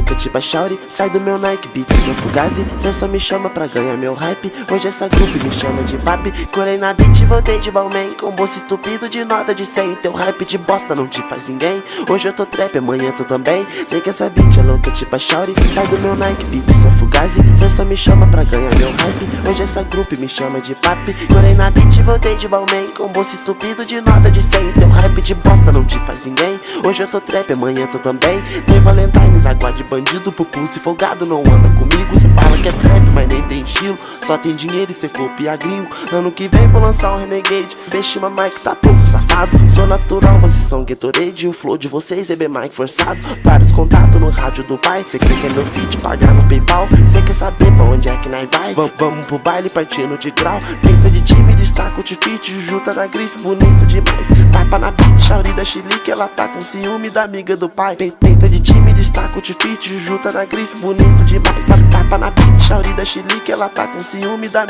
louca tipo a Shauri, sai do meu Nike Beat, sou fugazi. Cê só me chama pra ganhar meu hype. Hoje essa grupo me chama de papi. Colei na beat e voltei de Balmain, com bolso entupido de nota de 100. Teu hype de bosta não te faz ninguém. Hoje eu tô trap, amanhã tu também. Sei que essa beat é louca tipo a Shauri, sai do meu Nike Beat, sou fugazi. Cê só me chama pra ganhar meu hype. Hoje essa grupo me chama de papi. Colei na beat e voltei de Balmain, com bolso entupido de nota de 100. Teu hype de bosta não te faz ninguém. Hoje eu tô trap, amanhã tu também. Tem Valentine's, água de bandido, pupus e folgado não anda comigo. Cê fala que é trap, mas nem tem estilo, só tem dinheiro e cê copia gringo. Ano que vem vou lançar um Renegade, Beshima Mike tá pouco safado. Sou natural, vocês são Gatorade. O flow de vocês é bem Mike forçado. Vários contatos no rádio do pai. Cê quer meu feat, pagar no PayPal. Cê quer saber pra onde é que nós vai? Vamos pro baile partindo de grau. Peita de time, destaca o tifite. Juju tá na grife, bonito demais. Tapa na beat, Shauri da Chilique, ela tá com ciúme da amiga do pai. Peita de time, destaca o tifite. Juju tá na grife, bonito demais. Tapa na beat, Shauri da Chilique, ela tá com ciúme da amiga.